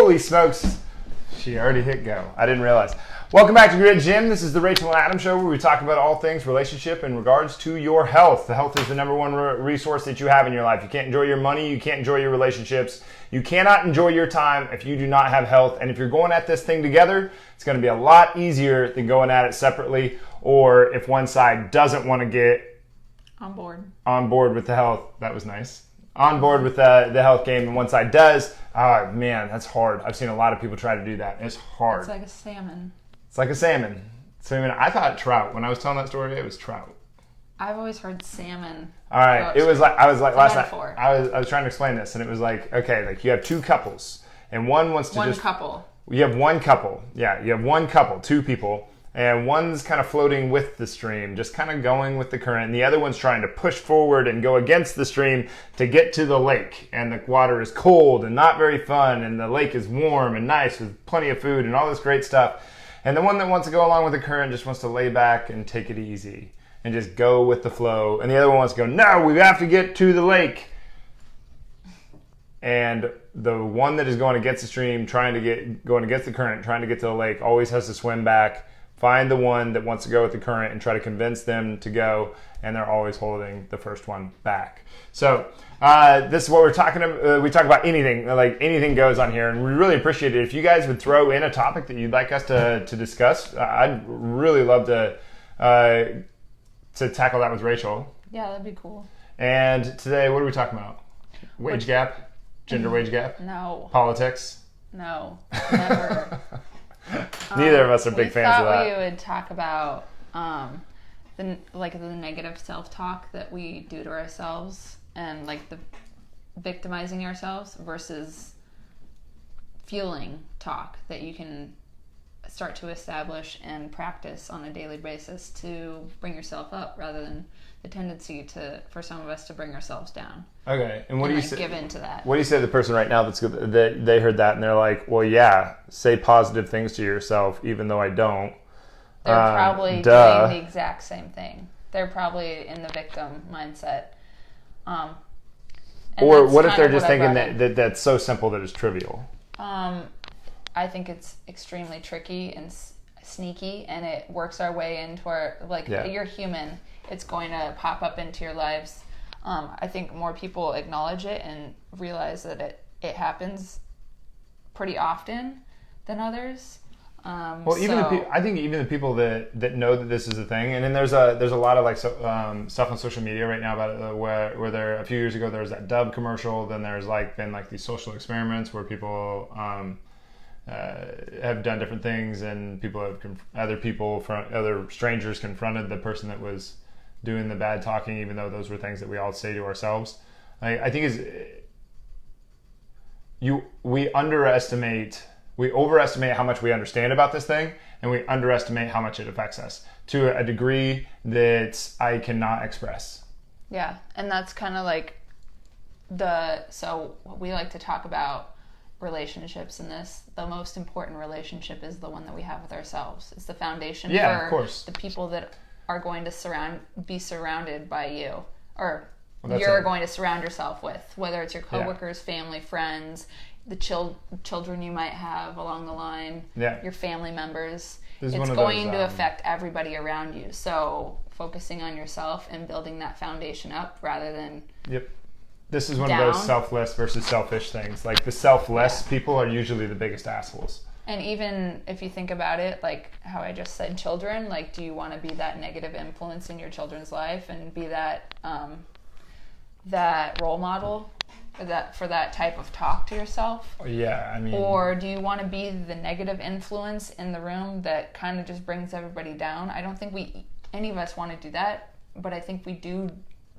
Holy smokes. She already hit go. I didn't realize. Welcome back to Grid Gym. This is the Rachel and Adam Show where we talk about all things relationship in regards to your health. The health is the number one resource that you have in your life. You can't enjoy your money. You can't enjoy your relationships. You cannot enjoy your time if you do not have health. And if you're going at this thing together, it's going to be a lot easier than going at it separately, or if one side doesn't want to get on board with the health. That was nice. On board with the health game, and one side does. Oh man, that's hard. I've seen a lot of people try to do that. It's hard. It's like a salmon. It's like a salmon. I thought trout. When I was telling that story, it was trout. I've always heard salmon. All right. I was like last night. metaphor. I was trying to explain this, and it was like, okay, like you have two couples, and one wants to One couple. You have one couple. Yeah, you have one couple, two people. And one's kind of floating with the stream, just kind of going with the current. And the other one's trying to push forward and go against the stream to get to the lake. And the water is cold and not very fun. And the lake is warm and nice with plenty of food and all this great stuff. And the one that wants to go along with the current just wants to lay back and take it easy and just go with the flow. And the other one wants to go, no, we have to get to the lake. And the one that is going against the stream, going against the current, trying to get to the lake, always has to swim back. Find the one that wants to go with the current and try to convince them to go, and they're always holding the first one back. So this is what we're talking about. We talk about anything, like anything goes on here, and we really appreciate it. If you guys would throw in a topic that you'd like us to discuss, I'd really love to tackle that with Rachel. Yeah, that'd be cool. And today, what are we talking about? Wage gap? Gender wage gap? No. Politics? No. Never. Neither of us are big fans of that. We thought we would talk about the negative self-talk that we do to ourselves and like the victimizing ourselves versus fueling talk that you can start to establish and practice on a daily basis to bring yourself up rather than the tendency for some of us to bring ourselves down. Okay, and what do you say? Give into that. What do you say to the person right now that they heard that and they're like, "Well, yeah, say positive things to yourself, even though I don't." They're probably doing the exact same thing. They're probably in the victim mindset. Or what if they're just thinking that's so simple that it's trivial? I think it's extremely tricky and sneaky, and it works our way into our You're human. It's going to pop up into your lives. I think more people acknowledge it and realize that it happens pretty often than others. I think even the people that know that this is a thing, and then there's a lot of stuff on social media right now about it, where there a few years ago there was that Dove commercial. Then there's been these social experiments where people have done different things, and other strangers confronted the person that was doing the bad talking, even though those were things that we all say to ourselves. I think we overestimate how much we understand about this thing, and we underestimate how much it affects us to a degree that I cannot express. Yeah, and that's kind of so we like to talk about relationships in this. The most important relationship is the one that we have with ourselves. It's the foundation of course. The people that are going to be surrounded by you, or you're going to surround yourself with, whether it's your coworkers, family, friends, the children you might have along the line, your family members. It's going to affect everybody around you. So focusing on yourself and building that foundation up rather than This is one of those selfless versus selfish things. Like the selfless people are usually the biggest assholes. And even if you think about it, like how I just said, children, do you want to be that negative influence in your children's life and be that that role model for that type of talk to yourself? Yeah, Or do you want to be the negative influence in the room that kind of just brings everybody down? I don't think any of us want to do that, but I think we do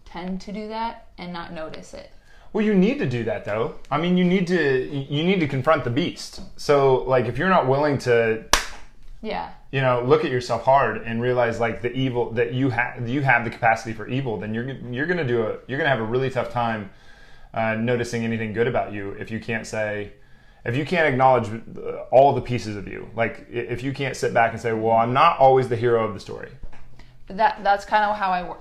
tend to do that and not notice it. Well, you need to do that though. You need to confront the beast. So if you're not willing to look at yourself hard and realize the evil that you have the capacity for evil, then you're going to have a really tough time noticing anything good about you if you can't acknowledge all the pieces of you. If you can't sit back and say, well, I'm not always the hero of the story. But that's kind of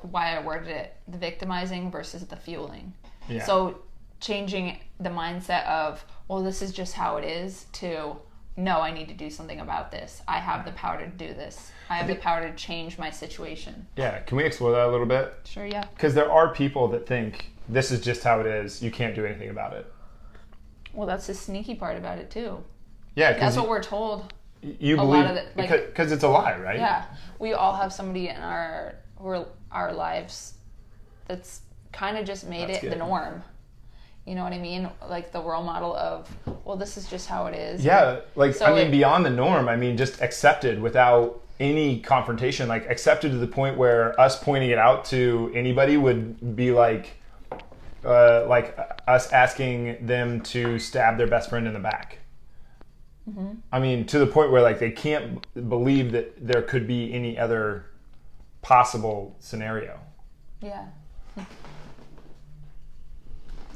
why I worded it, the victimizing versus the fueling. Yeah. So changing the mindset of, well, this is just how it is, to, no, I need to do something about this. I have the power to do this. I have the power to change my situation. Yeah, can we explore that a little bit? Sure, yeah. Because there are people that think this is just how it is. You can't do anything about it. Well, that's the sneaky part about it too. Yeah, That's what we're told. you a believe lot of it, like- because it's a lie, right? Yeah, we all have somebody in our lives that's kind of just made That's it good. the norm. You know what I mean? Like the role model of, well, this is just how it is. Yeah, like, So I mean, it- beyond the norm, I mean, just accepted without any confrontation, like accepted to the point where us pointing it out to anybody would be like us asking them to stab their best friend in the back. Mm-hmm. I mean, to the point where like they can't believe that there could be any other possible scenario. Yeah.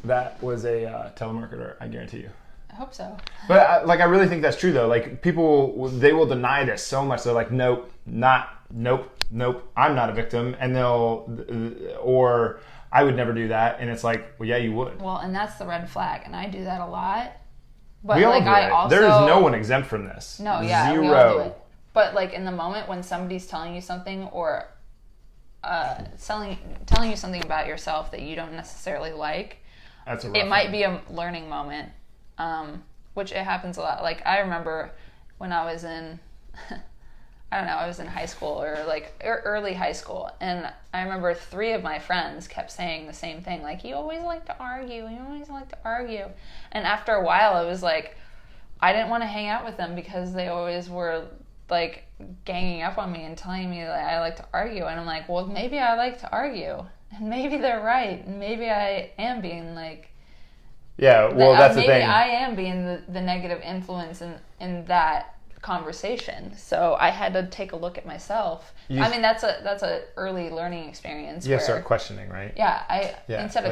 That was a telemarketer, I guarantee you. I hope so. But I really think that's true though. Like people, they will deny this so much. They're like, nope, I'm not a victim, and or I would never do that. And it's like, well, yeah, you would. Well, and that's the red flag, and I do that a lot. But We all like do I it. also There is no one exempt from this. No, yeah, Zero. we all do it. But like in the moment when somebody's telling you something or telling you something about yourself that you don't necessarily like, That's a rough it might one. be a learning moment, which it happens a lot. Like I remember when I was in, I was in high school or like early high school, and I remember 3 of my friends kept saying the same thing, like, you always like to argue, and after a while it was like, I didn't want to hang out with them because they always were like ganging up on me and telling me that I like to argue, and I'm like, well, maybe I like to argue, and maybe they're right, and maybe I am being like, Yeah, well, that's the maybe thing. I am being the negative influence in that conversation. So I had to take a look at myself. I mean, that's a early learning experience. You have to where, start questioning, right? Yeah, Yeah, instead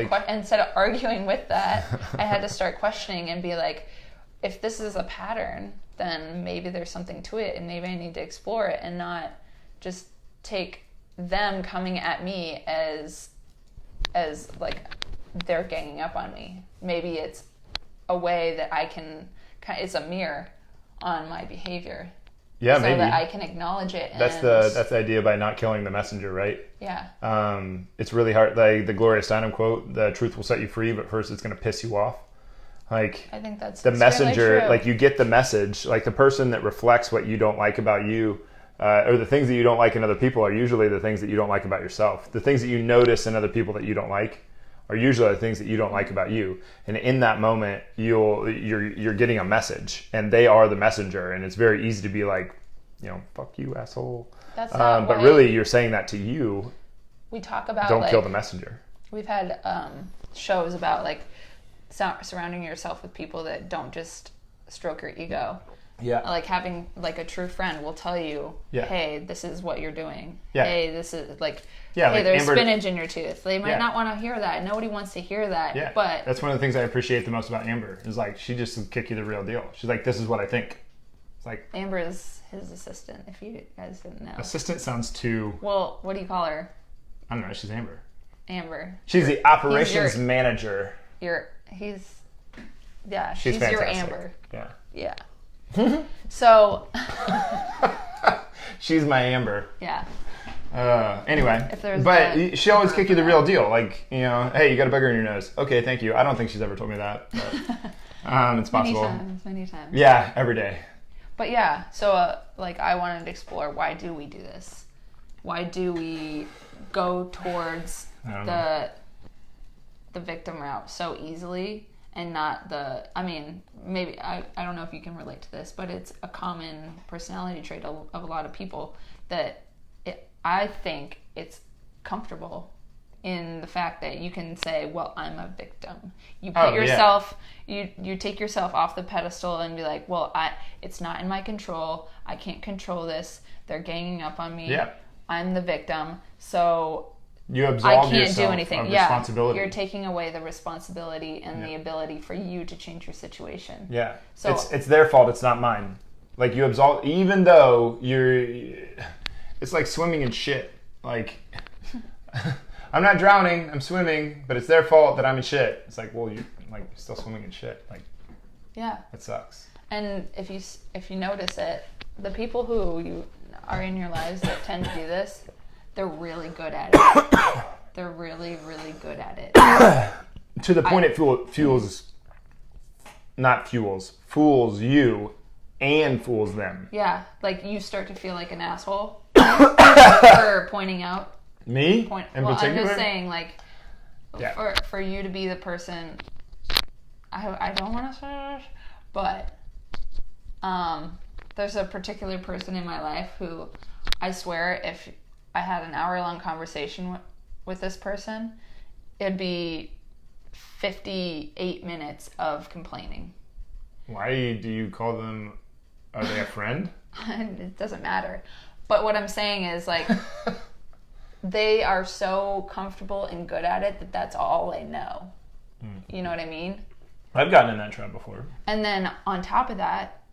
of arguing with that, I had to start questioning and be like, if this is a pattern, then maybe there's something to it, and maybe I need to explore it and not just take them coming at me as like they're ganging up on me. Maybe it's a way that I can. It's a mirror on my behavior. Yeah, so maybe. that I can acknowledge it. That's the idea by not killing the messenger, right? Yeah. It's really hard. Like the Gloria Steinem quote: "The truth will set you free, but first it's going to piss you off." Like I think that's the extremely messenger. true. Like you get the message. Like the person that reflects what you don't like about you, or the things that you don't like in other people, are usually the things that you don't like about yourself. The things that you notice in other people that you don't like are usually the things that you don't like about you. And in that moment, you're getting a message, and they are the messenger. And it's very easy to be like, fuck you, asshole. That's not but why really, you're saying that to you. we talk about. Don't like, kill the messenger. We've had shows about like surrounding yourself with people that don't just stroke your ego. Yeah. Like having like a true friend will tell you, Yeah. hey, this is what you're doing. Yeah. Hey, this is like, Yeah, hey, like there's Amber- spinach in your tooth. They might Yeah. not want to hear that. Nobody wants to hear that. Yeah, But that's one of the things I appreciate the most about Amber is like she just will kick you the real deal. She's like, this is what I think. It's like Amber is his assistant, if you guys didn't know. assistant sounds too. Well, what do you call her? I don't know. She's Amber. Amber. She's the operations your- manager. She's She's your fantastic. Amber. Yeah. Yeah. So, She's my Amber. yeah. Anyway, If there's but a- she always kick you the real deal. Like, hey, you got a booger in your nose. Okay, thank you. I don't think she's ever told me that. But, it's possible. Many times. Yeah, every day. But yeah, so like I wanted to explore, why do we do this? Why do we go towards I don't know. the victim route so easily and not I mean, maybe, I don't know if you can relate to this, but it's a common personality trait of a lot of people that I think it's comfortable in the fact that you can say, well, I'm a victim. You put yourself, you take yourself off the pedestal and be like, well, it's not in my control. I can't control this. They're ganging up on me. Yeah. I'm the victim. So You I absolve can't yourself do anything. of Yeah. responsibility. You're taking away the responsibility and the ability for you to change your situation. Yeah. So- it's their fault. It's not mine. Like you absolve, even though it's like swimming in shit. Like, I'm not drowning, I'm swimming, but it's their fault that I'm in shit. It's like, well, you're still swimming in shit. Like, Yeah. That sucks. And if you notice it, the people who you are in your lives that tend to do this, they're really good at it. They're really, really good at it. To the point it fools you and fools them. Yeah, like you start to feel like an asshole for pointing out. Me? In well, particular? I'm just saying, like, Yeah. for you to be the person. I don't want to say this, but there's a particular person in my life who I swear if I had an hour-long conversation with this person, it'd be 58 minutes of complaining. Why do you call them? Are they a friend? It doesn't matter. But what I'm saying is, like, they are so comfortable and good at it that that's all they know. You know what I mean? I've gotten in that trap before. And then on top of that,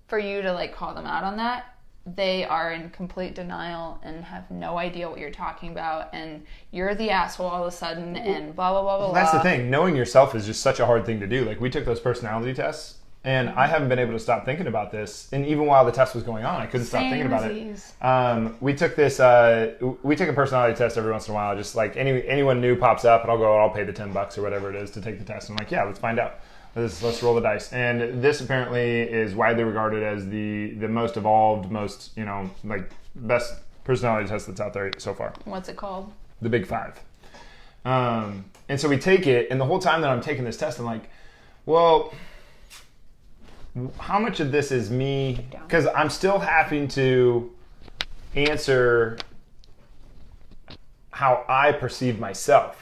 for you to like call them out on that, they are in complete denial and have no idea what you're talking about, and you're the asshole all of a sudden, and blah blah blah blah. That's the thing. Knowing yourself is just such a hard thing to do. Like, we took those personality tests, and I haven't been able to stop thinking about this. And even while the test was going on, I couldn't stop thinking about it. We took this. We take a personality test every once in a while. Just like anyone new pops up, and I'll pay the $10 or whatever it is to take the test. I'm like, yeah, let's find out. Let's roll the dice. And this apparently is widely regarded as the most evolved, most, like, best personality test that's out there so far. What's it called? The Big Five. And so we take it, and the whole time that I'm taking this test, I'm like, well, how much of this is me? Because I'm still having to answer how I perceive myself.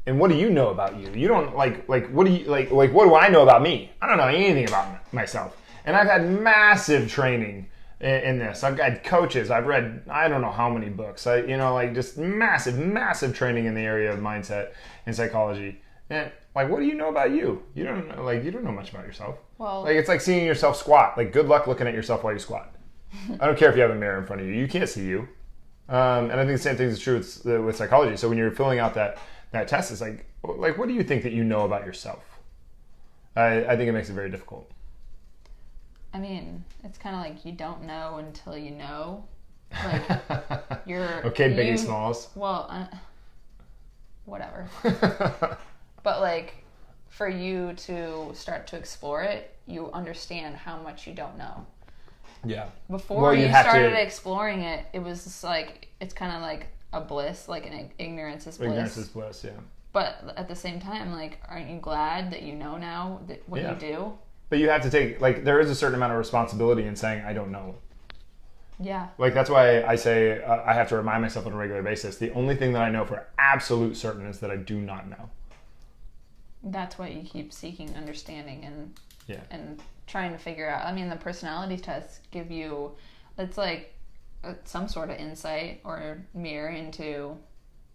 And what do you know about you? You don't what do you what do I know about me? I don't know anything about myself. And I've had massive training in this. I've got coaches. I've read I don't know how many books. Just massive training in the area of mindset and psychology. And what do you know about you? You don't know, you don't know much about yourself. Well, it's like seeing yourself squat. Like, good luck looking at yourself while you squat. I don't care if you have a mirror in front of you. You can't see you. And I think the same thing is true with psychology. So when you're filling out that test, is like, what do you think that you know about yourself? I think it makes it very difficult. I mean, it's kind of like you don't know until you know. Like, you're... Okay, Biggie Smalls. Well, whatever. But, for you to start to explore it, you understand how much you don't know. Yeah. Before you started exploring it, it was just it's kind of like a bliss, like an ignorance is bliss. Ignorance is bliss, yeah. But at the same time, aren't you glad that you know now what you do? But you have to take, there is a certain amount of responsibility in saying, I don't know. Yeah. That's why I say I have to remind myself on a regular basis, the only thing that I know for absolute certain is that I do not know. That's why you keep seeking understanding and trying to figure out. I mean, the personality tests give you, it's like some sort of insight or mirror into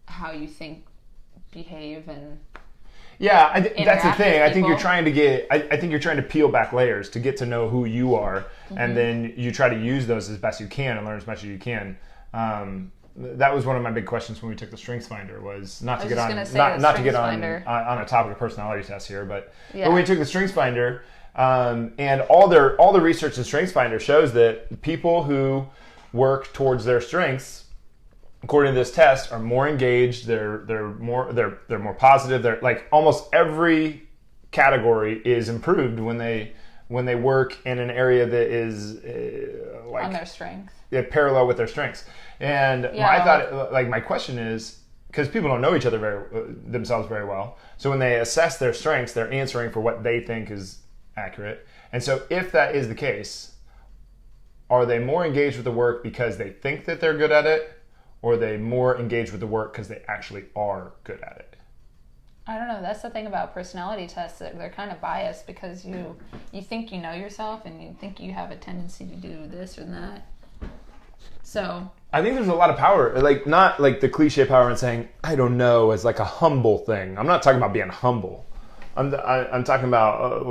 how you think, behave, and yeah, that's the thing. I think you're trying to peel back layers to get to know who you are, and then you try to use those as best you can and learn as much as you can. That was one of my big questions when we took the StrengthsFinder, was not to get on a topic of personality tests here, but when we took the StrengthsFinder, and all the research in StrengthsFinder shows that people who work towards their strengths, according to this test, are more engaged. They're more positive. They're almost every category is improved when they work in an area that is on their strength. Yeah, parallel with their strengths. And I thought, my question is, because people don't know each other themselves very well, so when they assess their strengths, they're answering for what they think is accurate. And so if that is the case, are they more engaged with the work because they think that they're good at it, or are they more engaged with the work because they actually are good at it? I don't know. That's the thing about personality tests. They're kind of biased because you think you know yourself and you think you have a tendency to do this or that. So I think there's a lot of power, not the cliche power in saying I don't know as a humble thing. I'm not talking about being humble. I'm talking about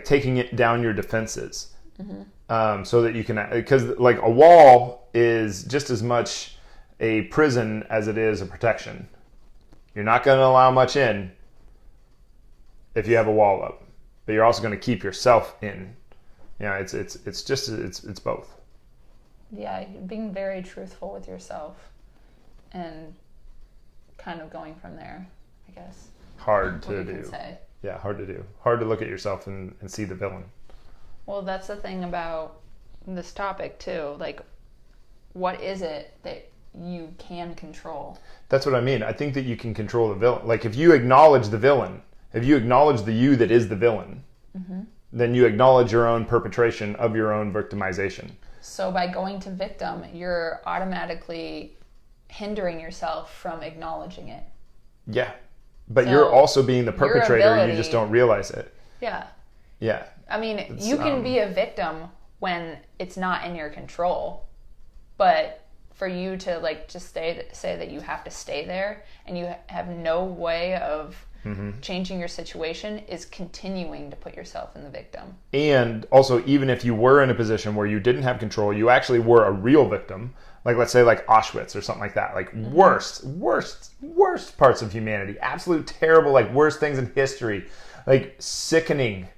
taking it down your defenses, so that you can, because a wall is just as much a prison as it is a protection. You're not going to allow much in, if you have a wall up, but you're also going to keep yourself in. It's both. Yeah, being very truthful with yourself and kind of going from there, I guess. Hard What to you do. can say. Yeah, hard to do. Hard to look at yourself and see the villain. Well, that's the thing about this topic too. Like, what is it that you can control? That's what I mean. I think that you can control the villain. Like, if you acknowledge the villain, if you acknowledge the you that is the villain, then you acknowledge your own perpetration of your own victimization. So by going to victim, you're automatically hindering yourself from acknowledging it. Yeah. But So you're also being the perpetrator, and you ability- just don't realize it. Yeah. Yeah. I mean, you can be a victim when it's not in your control, but for you to like just say that you have to stay there and you have no way of changing your situation is continuing to put yourself in the victim. And also, even if you were in a position where you didn't have control, you actually were a real victim. Like, let's say like Auschwitz or something like that. Like worst parts of humanity. Absolute terrible, like worst things in history. Like sickening.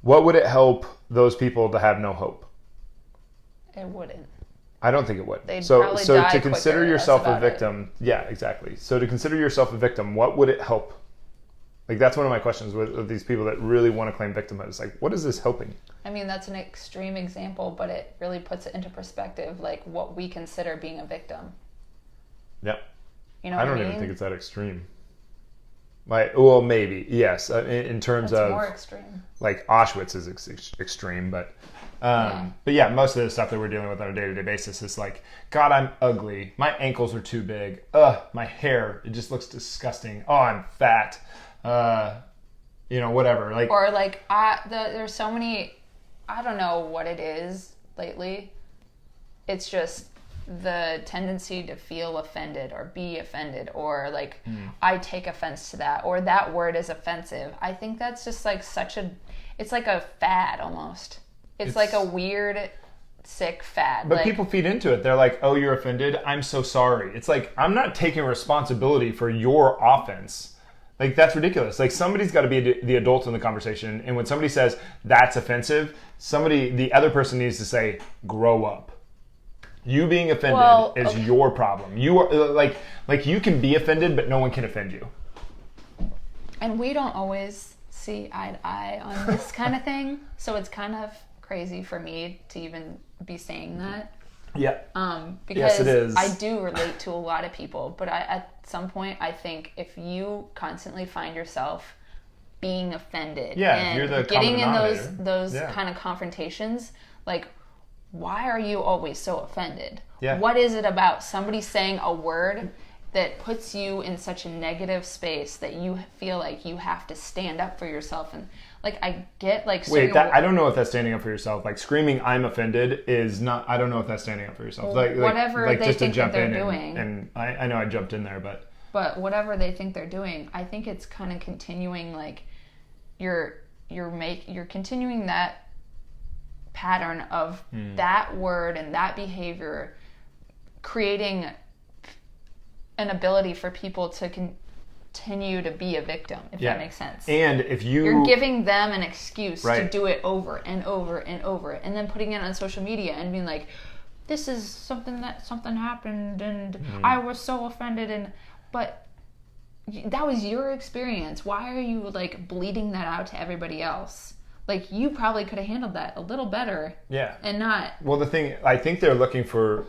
What would it help those people to have no hope? It wouldn't. I don't think it would. They'd So probably so die to consider quicker, yourself that's a about it. victim, yeah, exactly. So to consider yourself a victim, what would it help? Like, that's one of my questions with these people that really want to claim victimhood. It's like, what is this helping? I mean, that's an extreme example, but it really puts it into perspective, like what we consider being a victim. Yeah. You know I what don't I mean? even think it's that extreme. Like, well, maybe, yes. In terms That's of, more extreme. like, Auschwitz is extreme, but yeah, most of the stuff that we're dealing with on a day-to-day basis is like, God, I'm ugly. My ankles are too big. Ugh, my hair, it just looks disgusting. Oh, I'm fat. Whatever. Like, Or like, there's so many, I don't know what it is lately. It's just the tendency to feel offended or be offended or like, I take offense to that or that word is offensive. I think that's just like it's like a fad almost. It's like a weird, sick fad. but like, people feed into it. They're like, oh, you're offended. I'm so sorry. It's like, I'm not taking responsibility for your offense. Like, that's ridiculous. Like, somebody's got to be the adult in the conversation. And when somebody says that's offensive, the other person needs to say, grow up. You being offended is your problem. You are like you can be offended, but no one can offend you. And we don't always see eye to eye on this kind of thing. So it's kind of crazy for me to even be saying that. Yeah. Because Yes, it is. I do relate to a lot of people, but at some point I think if you constantly find yourself being offended and you're the getting common in denominator. those Yeah. kind of confrontations, like, why are you always so offended? Yeah. What is it about somebody saying a word that puts you in such a negative space that you feel like you have to stand up for yourself? And like, I get like Wait, certain I don't know if that's standing up for yourself. Like, screaming "I'm offended" is not. I don't know if that's standing up for yourself. Well, whatever they just to think that jump they're in doing. And I know I jumped in there, but whatever they think they're doing, I think it's kind of continuing, like you're continuing that pattern of that word and that behavior, creating an ability for people to continue to be a victim, if that makes sense. And if You're giving them an excuse to Right. do it over and over and over, and then putting it on social media and being like, this is something happened and I was so offended, but that was your experience. Why are you like bleeding that out to everybody else? Like, you probably could have handled that a little better. Yeah. And not. Well, the thing, I think they're looking for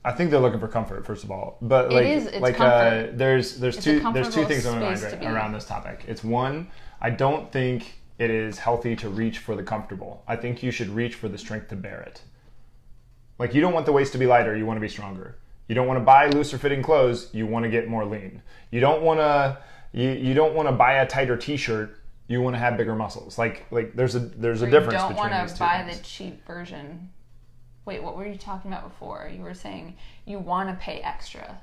I think they're looking for comfort, first of all. But like, It's like comfort. There's It's a two comfortable things on my mind space to be. around this topic. It's one, I don't think it is healthy to reach for the comfortable. I think you should reach for the strength to bear it. Like, you don't want the waist to be lighter, you want to be stronger. You don't want to buy looser fitting clothes, you want to get more lean. You don't want to you don't want to buy a tighter t-shirt, you want to have bigger muscles. Like there's a difference You between don't want these to two buy things. the cheap version. Wait, what were you talking about before? You were saying you want to pay extra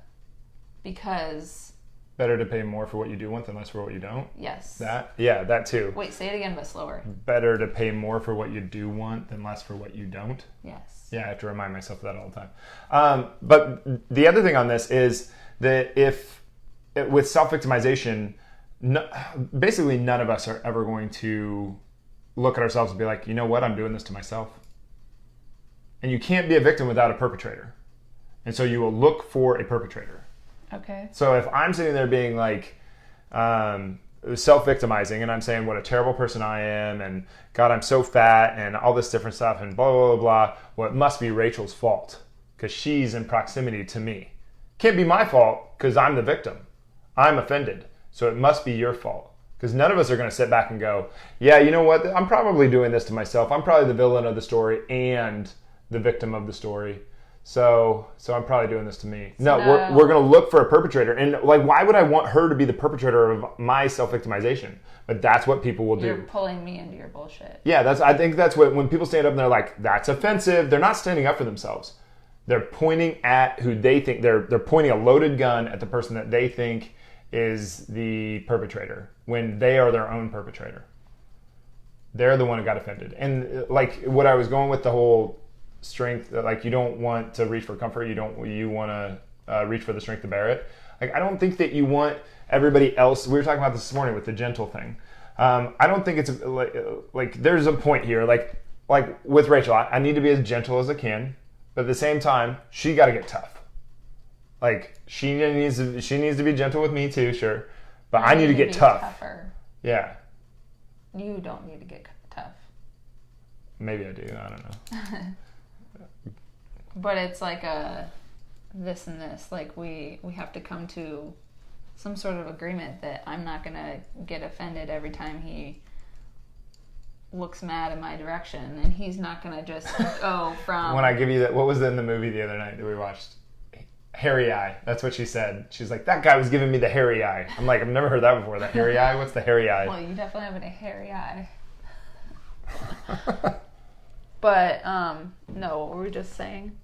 because. Better to pay more for what you do want than less for what you don't. Yes. That too. Wait, say it again, but slower. Better to pay more for what you do want than less for what you don't. Yes. Yeah, I have to remind myself of that all the time. But the other thing on this is that with self-victimization, no, basically none of us are ever going to look at ourselves and be like, you know what, I'm doing this to myself. And you can't be a victim without a perpetrator. And so you will look for a perpetrator. Okay. So if I'm sitting there being like self-victimizing and I'm saying what a terrible person I am and God, I'm so fat and all this different stuff and blah, blah, blah, blah, well, it must be Rachel's fault because she's in proximity to me. Can't be my fault because I'm the victim. I'm offended. So it must be your fault. Because none of us are going to sit back and go, yeah, you know what? I'm probably doing this to myself. I'm probably the villain of the story and the victim of the story. So I'm probably doing this to me. No, we're going to look for a perpetrator. And like, why would I want her to be the perpetrator of my self-victimization? But that's what people will do. You're pulling me into your bullshit. Yeah, I think that's what, when people stand up and they're like, that's offensive, they're not standing up for themselves. They're pointing at who they think, they're pointing a loaded gun at the person that they think is the perpetrator when they are their own perpetrator. They're the one who got offended. And like what I was going with the whole strength, like you don't want to reach for comfort, you want to reach for the strength to bear it. Like I don't think that you want everybody else, we were talking about this morning with the gentle thing. I don't think it's like there's a point here, like with Rachel, I need to be as gentle as I can, but at the same time, she got to get tough. Like she needs to be gentle with me too, sure, but I need to get tough. Tougher. Yeah. You don't need to get tough. Maybe I do. I don't know. But it's like a this and this. Like we have to come to some sort of agreement that I'm not gonna get offended every time he looks mad in my direction, and he's not gonna just go from. When I give you that, what was in the movie the other night that we watched? Hairy eye. That's what she said. She's like, that guy was giving me the hairy eye. I'm like, I've never heard that before. The hairy eye? What's the hairy eye? Well, you definitely have a hairy eye. But, no, what were we just saying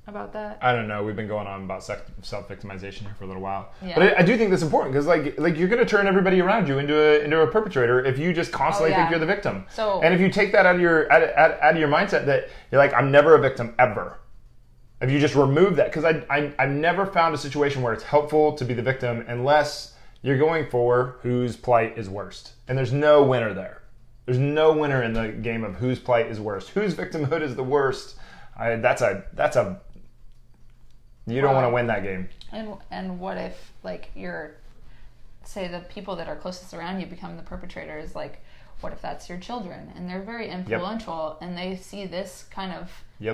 about that? I don't know. We've been going on about self-victimization here for a little while. Yeah. But I do think that's important because like you're going to turn everybody around you into a perpetrator if you just constantly think you're the victim. So, and if you take that out of your mindset that you're like, I'm never a victim ever. If you just remove that, because I've never found a situation where it's helpful to be the victim unless you're going for whose plight is worst. And there's no winner there. There's no winner in the game of whose plight is worst. Whose victimhood is the worst. That's a you don't want to win that game. And what if like say the people that are closest around you become the perpetrators? Like, what if that's your children and they're very influential and they see this kind of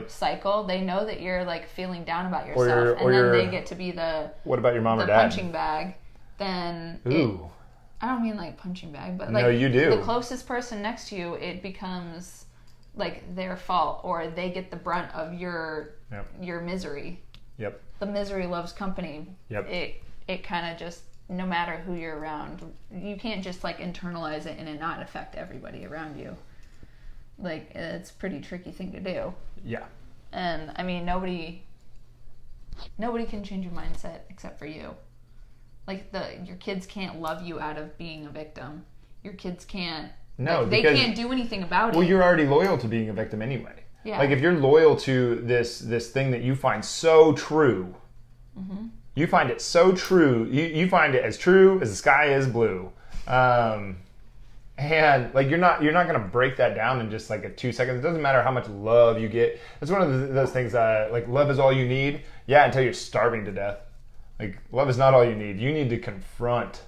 cycle? They know that you're like feeling down about yourself, and then they get to be the what about your mom or dad? Punching bag. Then I don't mean like punching bag, but like no, you do. The closest person next to you, it becomes like their fault, or they get the brunt of your misery. Yep. The misery loves company. Yep. It kind of just, no matter who you're around, you can't just like internalize it and it not affect everybody around you. Like, it's a pretty tricky thing to do. Yeah. And I mean, nobody can change your mindset except for you. Like your kids can't love you out of being a victim. Your kids can't. No, like, they can't do anything about it. Well, you're already loyal to being a victim anyway. Yeah. Like if you're loyal to this thing that you find so true, you find it so true. You find it as true as the sky is blue, and like you're not gonna break that down in just like 2 seconds. It doesn't matter how much love you get. It's one of those things like love is all you need. Yeah, until you're starving to death. Like love is not all you need. You need to confront,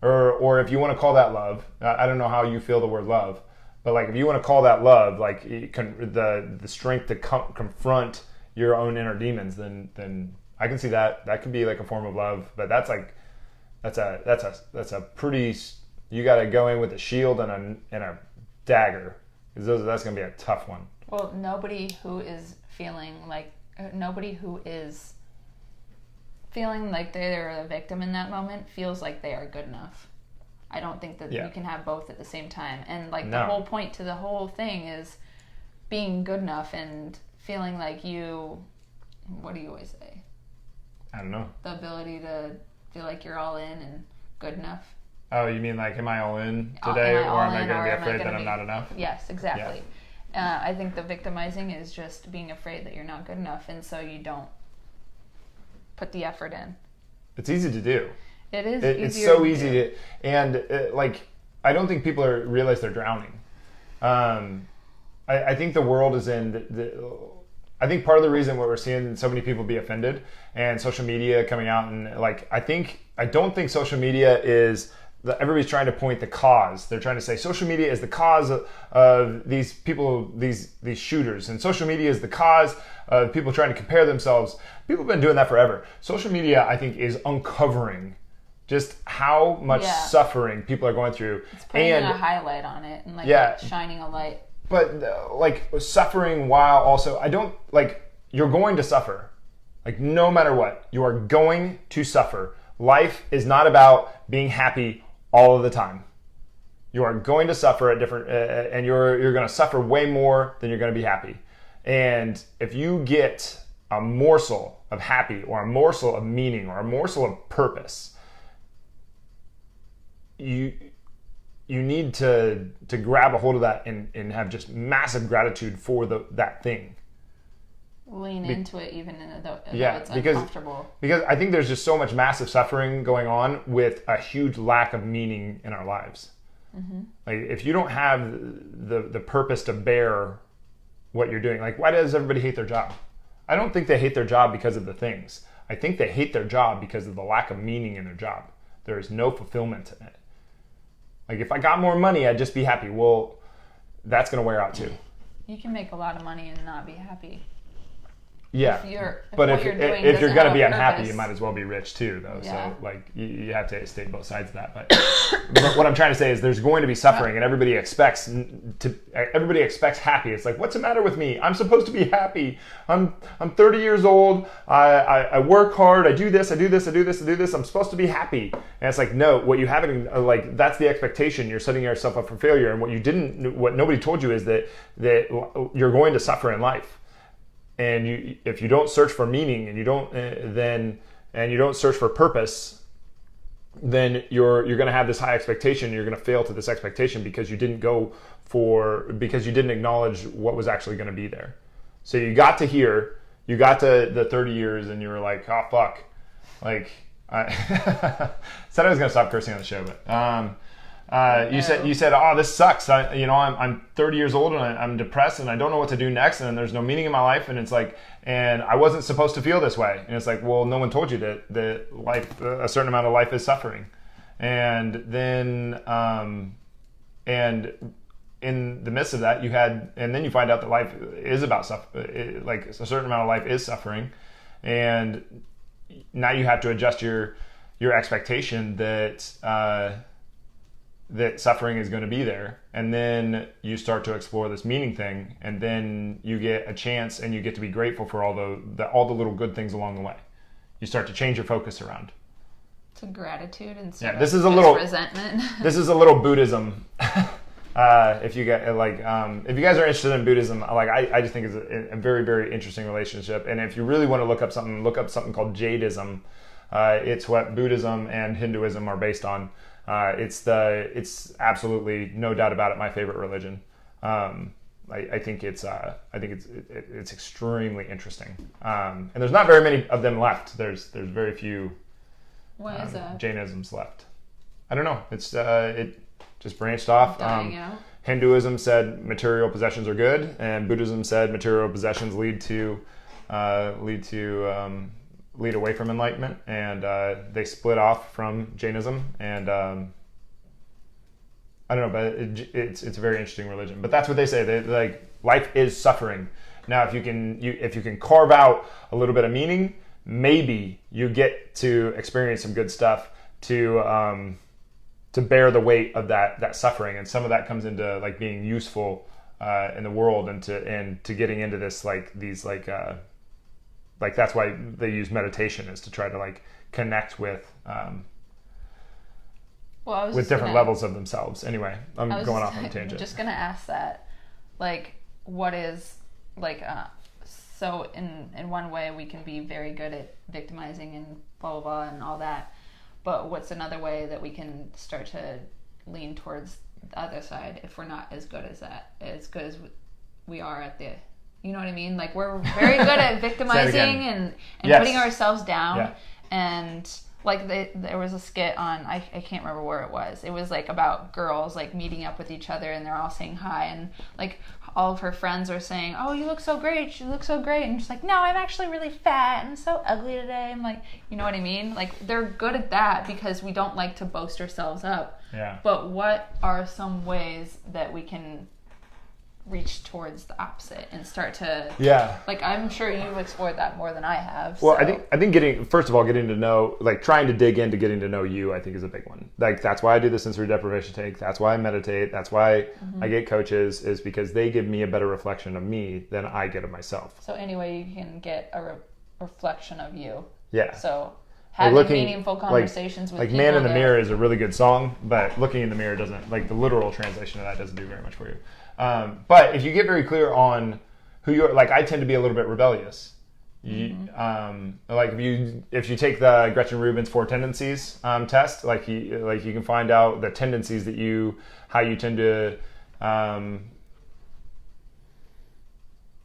or if you want to call that love. I don't know how you feel the word love. But like, if you want to call that love, like the strength to confront your own inner demons, then I can see that could be like a form of love. But that's a pretty. You got to go in with a shield and a dagger, because that's going to be a tough one. Well, nobody who is feeling like they're a victim in that moment feels like they are good enough. I don't think that you can have both at the same time. And like the whole point to the whole thing is being good enough and feeling like what do you always say? I don't know. The ability to feel like you're all in and good enough. Oh, you mean like, am I all in today, or am I going to be afraid that I'm not enough? Yes, exactly. Yeah. I think the victimizing is just being afraid that you're not good enough, and so you don't put the effort in. It's easy to do. It is. It's easier so to easy do. like I don't think people realize they're drowning. I think the world is in I think part of the reason why we're seeing so many people be offended and social media coming out and like I don't think social media is everybody's trying to point the cause. They're trying to say social media is the cause of these people, these shooters, and social media is the cause of people trying to compare themselves. People have been doing that forever. Social media, I think, is uncovering just how much suffering people are going through. It's putting a highlight on it and shining a light. But like suffering while also, I don't like, you're going to suffer. Like no matter what, you are going to suffer. Life is not about being happy all of the time. You are going to suffer at different, and you're going to suffer way more than you're going to be happy. And if you get a morsel of happy or a morsel of meaning or a morsel of purpose, you need to grab a hold of that and have just massive gratitude for that thing. Lean into it even though it's uncomfortable. Because I think there's just so much massive suffering going on with a huge lack of meaning in our lives. Mm-hmm. Like if you don't have the purpose to bear what you're doing, like why does everybody hate their job? I don't think they hate their job because of the things. I think they hate their job because of the lack of meaning in their job. There is no fulfillment in it. Like if I got more money, I'd just be happy. Well, that's going to wear out too. You can make a lot of money and not be happy. Yeah, if you're going to be unhappy, you might as well be rich too, though. Yeah. So like you have to state both sides of that. But what I'm trying to say is there's going to be suffering, and everybody expects happy. It's like, what's the matter with me? I'm supposed to be happy. I'm 30 years old. I work hard. I do this. I'm supposed to be happy. And it's like, no. What you haven't that's the expectation. You're setting yourself up for failure. And what nobody told you is that you're going to suffer in life. And if you don't search for meaning and you don't search for purpose, then you're going to have this high expectation. You're going to fail to this expectation because you didn't acknowledge what was actually going to be there. So you got to the 30 years and you were like, oh fuck, like I said I was going to stop cursing on the show, but you said, oh, this sucks. I'm 30 years old and I'm depressed and I don't know what to do next and there's no meaning in my life. And it's like, and I wasn't supposed to feel this way. And it's like, well, no one told you that life, a certain amount of life is suffering. And then, and in the midst of that and then you find out that life is about suffering, like a certain amount of life is suffering. And now you have to adjust your expectation that suffering is going to be there, and then you start to explore this meaning thing, and then you get a chance and you get to be grateful for all the little good things along the way. You start to change your focus around to gratitude instead of resentment. This is a little Buddhism. If you guys are interested in Buddhism, I just think it's a very, very interesting relationship. And if you really want to look up something called Jadeism. It's what Buddhism and Hinduism are based on. It's absolutely, no doubt about it, my favorite religion. I think it's extremely interesting. And there's not very many of them left. There's very few Jainisms left. I don't know. It just branched off. Dying out. Hinduism said material possessions are good, and Buddhism said material possessions lead away from enlightenment, and they split off from Jainism, and I don't know, but it's a very interesting religion. But that's what they say. They like life is suffering. Now, if you can carve out a little bit of meaning, maybe you get to experience some good stuff to bear the weight of that suffering, and some of that comes into like being useful in the world, and to getting into this like that's why they use meditation, is to try to like connect with different levels of themselves. Anyway, I'm going off on a tangent. I'm just gonna ask that, like, what is like so in one way we can be very good at victimizing and blah blah blah and all that, but what's another way that we can start to lean towards the other side if we're not as good as we are at the, you know what I mean? Like, we're very good at victimizing and Yes. putting ourselves down. Yeah. And like there was a skit on, I can't remember where it was. It was like about girls like meeting up with each other and they're all saying hi, and like all of her friends are saying, oh, you look so great, you look so great, and she's like, no, I'm actually really fat and I'm so ugly today. I'm like, you know what I mean? Like they're good at that because we don't like to boast ourselves up. Yeah. But what are some ways that we can reach towards the opposite and start to like, I'm sure you've explored that more than I have. Well, so. I think getting to know, like trying to dig into getting to know you, I think is a big one. Like that's why I do the sensory deprivation tank. That's why I meditate. That's why I get coaches, is because they give me a better reflection of me than I get of myself. So anyway, you can get a reflection of you. Yeah. So having meaningful conversations with people. Like Man in the Mirror is a really good song, but looking in the mirror doesn't, like the literal translation of that doesn't do very much for you. But if you get very clear on who you're, like I tend to be a little bit rebellious. Like if you take the Gretchen Rubin's 4 tendencies test, like you can find out the tendencies that how you tend to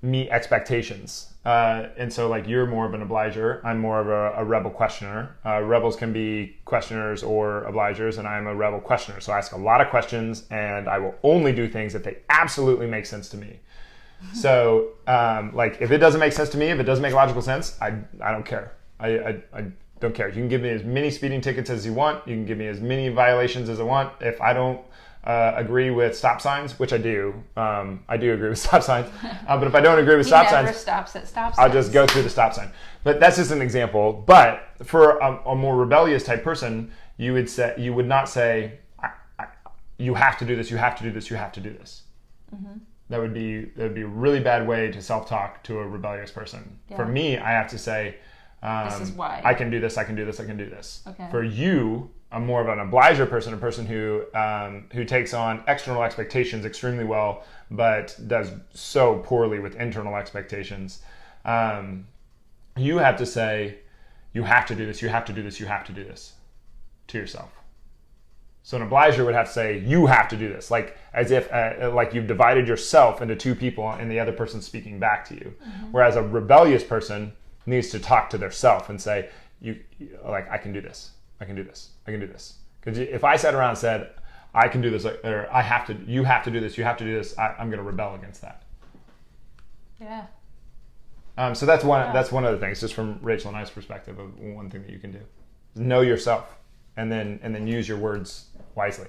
meet expectations. And so like you're more of an obliger, I'm more of a rebel questioner. Rebels can be questioners or obligers, and I'm a rebel questioner. So I ask a lot of questions and I will only do things if they absolutely make sense to me. So like if it doesn't make sense to me, if it doesn't make logical sense, I don't care. I don't care. You can give me as many speeding tickets as you want. You can give me as many violations as I want. If I don't agree with stop signs, which I do agree with stop signs. But if I don't agree with stop signs, stops at stop signs. I'll just go through the stop sign. But that's just an example. But for a more rebellious type person, you would not say, you have to do this, you have to do this, you have to do this. Mm-hmm. That would be a really bad way to self-talk to a rebellious person. Yeah. For me, I have to say, this is why. I can do this, I can do this, I can do this. Okay. For you, I'm more of an obliger person, a person who takes on external expectations extremely well, but does so poorly with internal expectations. You have to say, you have to do this, you have to do this, you have to do this to yourself. So an obliger would have to say, you have to do this, like as if like you've divided yourself into two people and the other person's speaking back to you. Mm-hmm. Whereas a rebellious person needs to talk to their self and say, I can do this. I can do this. I can do this. Because if I sat around and said, I can do this, or you have to do this, you have to do this, I'm going to rebel against that. Yeah. So that's one of the things, just from Rachel and I's perspective, of one thing that you can do. Know yourself, and then use your words wisely.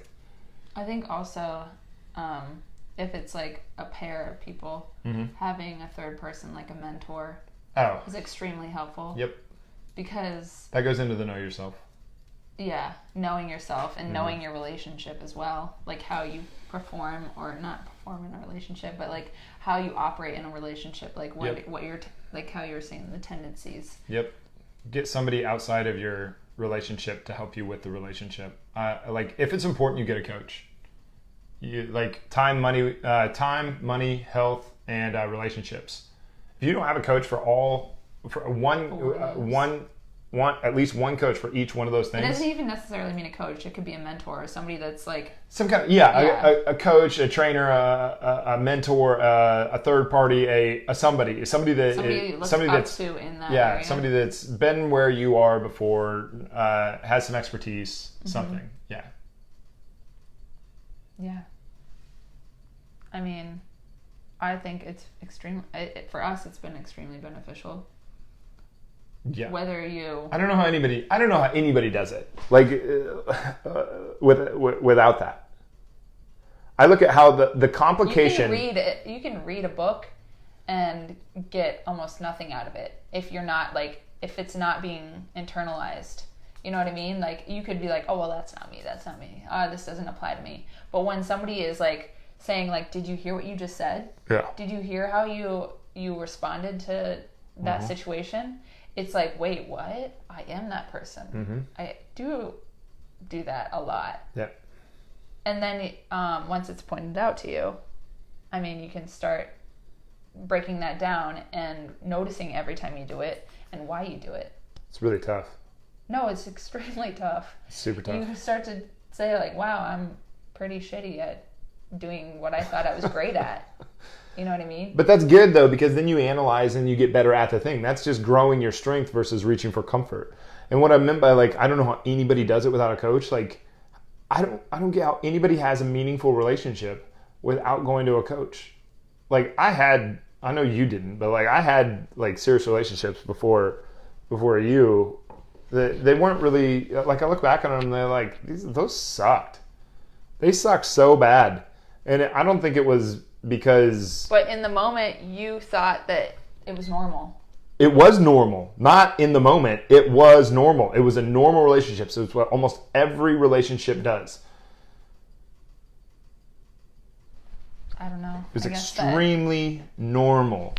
I think also, if it's like a pair of people, having a third person, like a mentor, is extremely helpful. Yep. Because that goes into the know yourself. Yeah, knowing yourself and knowing your relationship as well, like how you perform or not perform in a relationship, but like how you operate in a relationship, like what you're like how you were saying, the tendencies. Yep. Get somebody outside of your relationship to help you with the relationship. Like if it's important, you get a coach. You like time, money, health, and relationships. If you don't have a coach for at least one coach for each one of those things. It doesn't even necessarily mean a coach. It could be a mentor or somebody that's like some kind of a coach, a trainer, a mentor, a third party, somebody that's to in that area. Somebody that's been where you are before, has some expertise, something. Yeah. Yeah. I mean, I think it's for us. It's been extremely beneficial. Yeah. Whether you, I don't know how anybody does it. Like without that. I look at how the complication. You can read a book and get almost nothing out of it if it's not being internalized. You know what I mean? Like you could be like, oh well, that's not me. This doesn't apply to me. But when somebody is like saying like, did you hear what you just said? Yeah. Did you hear how you responded to that situation? It's like, wait, what? I am that person. Mm-hmm. I do that a lot. Yeah. And then once it's pointed out to you, I mean, you can start breaking that down and noticing every time you do it and why you do it. It's really tough. No, it's extremely tough. It's super tough. You start to say like, wow, I'm pretty shitty at doing what I thought I was great at. You know what I mean? But that's good though, because then you analyze and you get better at the thing. That's just growing your strength versus reaching for comfort. And what I meant by like, I don't know how anybody does it without a coach. Like, I don't get how anybody has a meaningful relationship without going to a coach. Like I know you didn't, but like I had like serious relationships before you. They weren't really, like, I look back on them and they're like, those sucked. They sucked so bad. And I don't think it was because... But in the moment, you thought that it was normal. It was normal. Not in the moment. It was normal. It was a normal relationship. So it's what almost every relationship does. I don't know. It was extremely normal.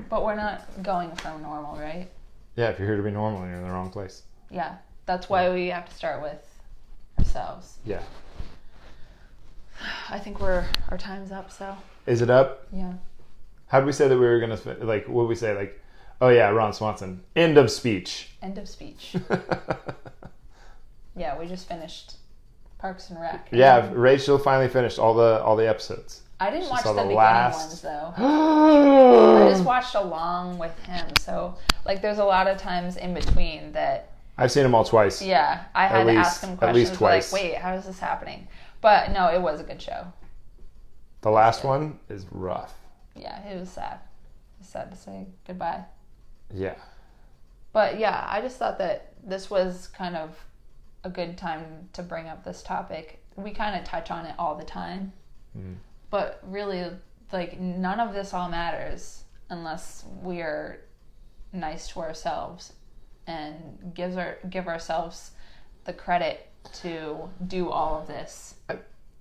But we're not going from normal, right? Yeah, if you're here to be normal, you're in the wrong place. Yeah. That's why we have to start with ourselves. Yeah. I think our time's up, so. Is it up? Yeah. How did we say that we were going to, like, what did we say? Like, oh yeah, Ron Swanson. End of speech. End of speech. Yeah, we just finished Parks and Rec. Yeah, Rachel finally finished all the episodes. I didn't watch the saw the beginning last- ones, though. I just watched along with him, so, like, there's a lot of times in between that... I've seen them all twice. Yeah, I had to ask him at least questions twice. like, wait, how is this happening? But, no, it was a good show. The last one is rough. Yeah, it was sad. It's sad to say goodbye. Yeah. But yeah, I just thought that this was kind of a good time to bring up this topic. We kind of touch on it all the time. But really, like, none of this all matters unless we are nice to ourselves and give ourselves the credit to do all of this.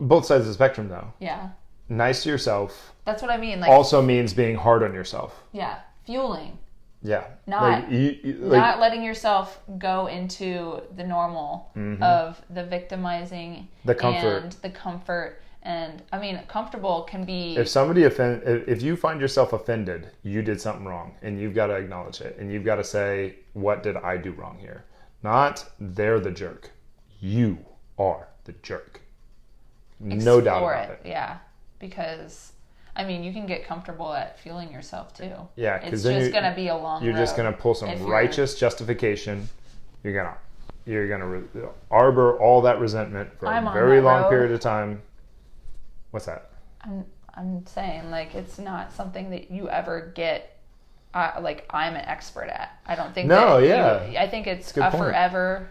Both sides of the spectrum, though. Yeah. Nice to yourself That's what I mean. Like, also means being hard on yourself. yeah, fueling. Yeah. Not like, not letting yourself go into the normal of the victimizing, The comfort. and the comfort. And I mean, comfortable can be. if you find yourself offended, you did something wrong, and you've got to acknowledge it, and you've got to say, what did I do wrong here? Not they're the jerk. You are the jerk. No doubt about it. Yeah, because I mean, you can get comfortable at feeling yourself too. Yeah, it's because then just gonna be a long. You're just road gonna pull if some you're- righteous justification. You're gonna arbor all that resentment for I'm a on very that long road. period of time. What's that? I'm saying, like, it's not something that you ever get. Like, I'm an expert at. I don't think. No, that yeah. I think it's That's a a good point. forever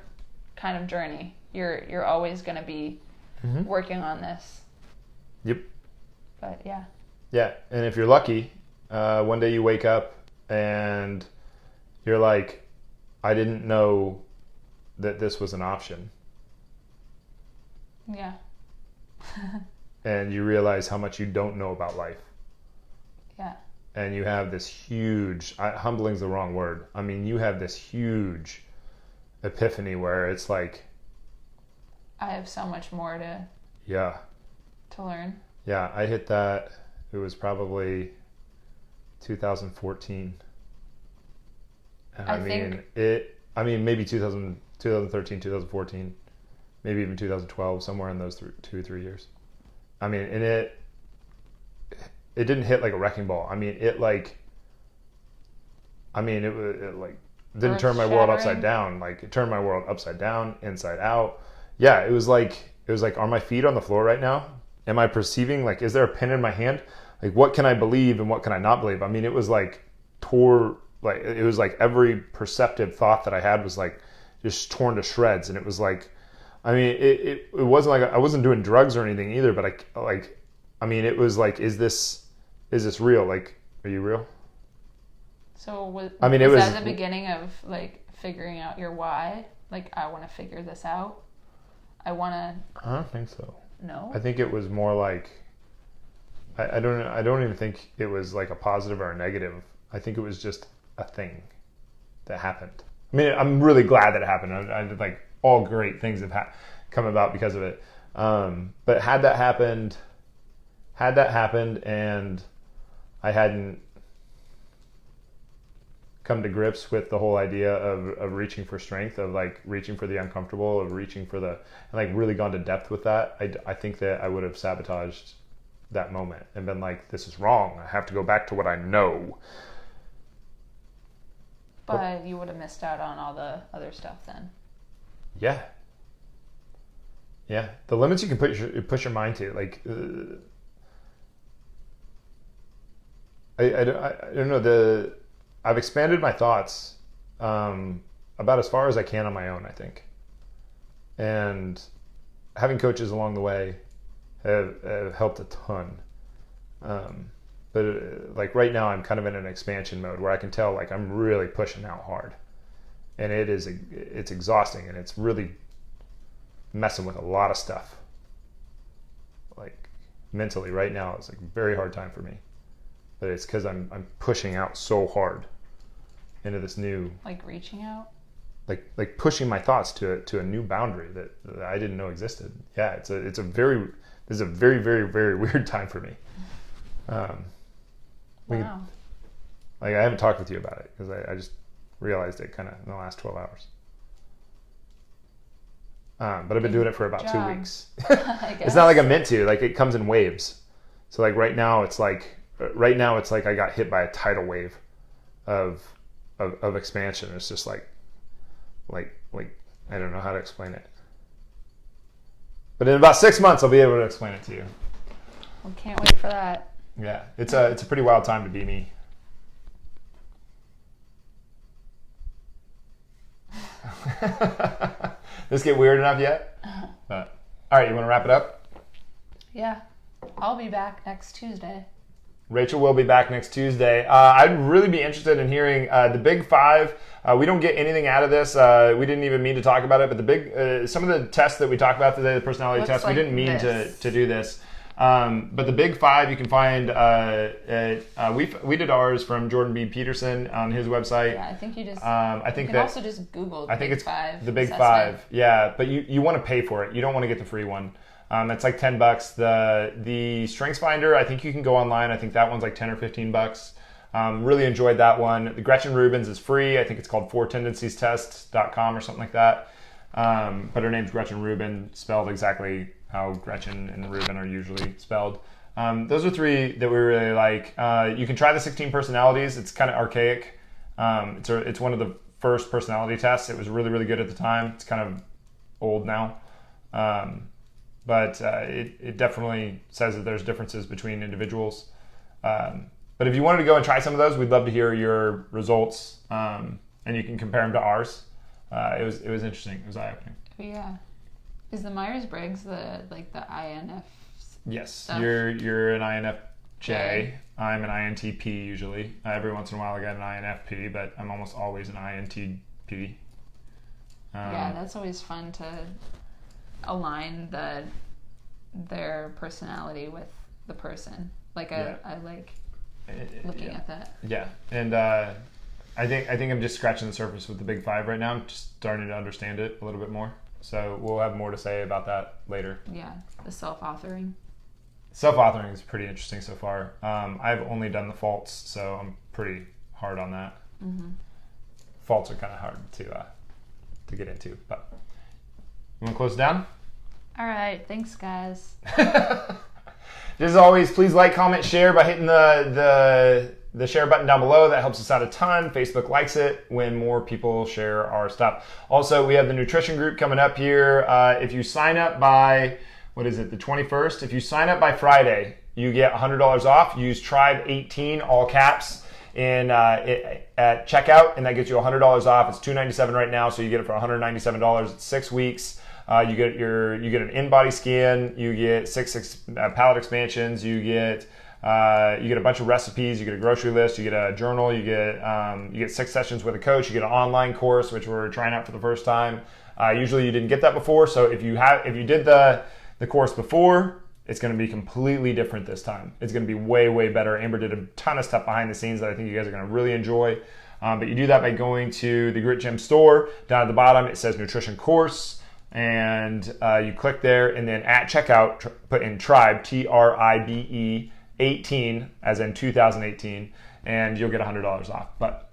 kind of journey. You're always gonna be working on this. Yep. But yeah. Yeah, and if you're lucky, one day you wake up and you're like, I didn't know that this was an option. Yeah. And you realize how much you don't know about life. Yeah. And you have this huge, humbling's the wrong word. I mean, you have this huge epiphany where it's like, I have so much more to yeah. learn. Yeah, I hit that. It was probably 2014. And I think- maybe 2013, 2014, maybe even 2012, somewhere in those 2-3 years. I mean, and it didn't hit like a wrecking ball. I mean, it didn't turn my world upside Earth-shattering. down. Like, it turned my world upside down, inside out. Yeah, it was like, are my feet on the floor right now? Am I perceiving, like, is there a pen in my hand? Like, what can I believe and what can I not believe? I mean, it was like it was like every perceptive thought that I had was like just torn to shreds. And it was like, I mean, it wasn't like I wasn't doing drugs or anything either, but it was like, is this real? Like, are you real? So was I mean, was it was- that the beginning of, like, figuring out your why? Like, I want to figure this out. I want to I don't think so. know. I think it was more like, I don't even think it was like a positive or a negative. I think it was just a thing that happened. I mean, I'm really glad that it happened. I did, like, all great things have come about because of it. But had that happened and I hadn't come to grips with the whole idea of reaching for strength, of like reaching for the uncomfortable, of reaching for and like really gone to depth with that, I think that I would have sabotaged that moment and been like, this is wrong. I have to go back to what I know. But you would have missed out on all the other stuff then. Yeah. Yeah. The limits you can push your mind to, like, I don't know, I've expanded my thoughts about as far as I can on my own, I think. And having coaches along the way have helped a ton. But like right now I'm kind of in an expansion mode where I can tell like I'm really pushing out hard. And it's exhausting, and it's really messing with a lot of stuff. Like mentally right now it's like a very hard time for me. But it's because I'm pushing out so hard into this new, like reaching out, like pushing my thoughts to a new boundary that I didn't know existed. Yeah, this is a very very very weird time for me. Wow. Like I haven't talked with you about it because I just realized it kind of in the last 12 hours. But I've been doing it for about 2 weeks. It's not like I'm meant to. Like it comes in waves. So like right now it's like I got hit by a tidal wave of expansion. It's just like I don't know how to explain it. But in about 6 months I'll be able to explain it to you. Well, can't wait for that. Yeah, it's a pretty wild time to be me. This get weird enough yet? But, all right, you want to wrap it up? Yeah, I'll be back next Tuesday. Rachel will be back next Tuesday. I'd really be interested in hearing the Big Five. We don't get anything out of this. We didn't even mean to talk about it, but some of the tests that we talked about today, the personality tests, we didn't mean to do this. But the Big Five you can find. We did ours from Jordan B. Peterson on his website. Yeah, I think you just. I think you can also just Google. I think Big it's Five the Big assessment. Five. Yeah, but you want to pay for it. You don't want to get the free one. It's like $10. The Strengths Finder, I think you can go online. I think that one's like $10 or $15. Really enjoyed that one. The Gretchen Rubin's is free. I think it's called 4tendencies-test.com or something like that. But her name's Gretchen Rubin, spelled exactly how Gretchen and Rubin are usually spelled. Those are three that we really like. You can try the 16 personalities. It's kind of archaic. It's one of the first personality tests. It was really, really good at the time. It's kind of old now. But it definitely says that there's differences between individuals. But if you wanted to go and try some of those, we'd love to hear your results, and you can compare them to ours. It was interesting. It was eye-opening. Yeah. Is the Myers-Briggs the INF? Yes, stuff? You're an INFJ. Okay. I'm an INTP usually. Every once in a while I get an INFP, but I'm almost always an INTP. Yeah, that's always fun to align their personality with the person. I like looking at that. Yeah, and I think I'm just scratching the surface with the Big Five right now. I'm just starting to understand it a little bit more. So we'll have more to say about that later. Yeah, the self-authoring. Self-authoring is pretty interesting so far. I've only done the faults, so I'm pretty hard on that. Mm-hmm. Faults are kind of hard to get into. But you want to close it down? All right, thanks, guys. As always, please like, comment, share by hitting the share button down below. That helps us out a ton. Facebook likes it when more people share our stuff. Also, we have the nutrition group coming up here. If you sign up by, the 21st? If you sign up by Friday, you get $100 off. Use Tribe18, all caps, at checkout, and that gets you $100 off. It's $297 right now, so you get it for $197. It's 6 weeks. You get an in-body scan. You get six palette expansions. You get a bunch of recipes. You get a grocery list. You get a journal. You get 6 sessions with a coach. You get an online course, which we're trying out for the first time. Usually you didn't get that before, so if you did the course before, it's going to be completely different this time. It's going to be way, way better. Amber did a ton of stuff behind the scenes that I think you guys are going to really enjoy. But you do that by going to the Grit Gym store. Down at the bottom, it says Nutrition Course. And you click there, and then at checkout, put in Tribe, TRIBE 18, as in 2018, and you'll get $100 off. But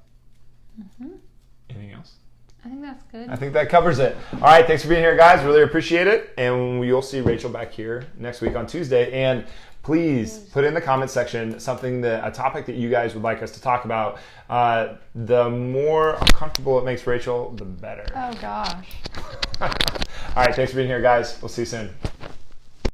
anything else? I think that's good. I think that covers it. All right, thanks for being here, guys. Really appreciate it. And you'll see Rachel back here next week on Tuesday. And please put in the comment section a topic that you guys would like us to talk about. The more uncomfortable it makes Rachel, the better. Oh, gosh. All right, thanks for being here, guys. We'll see you soon.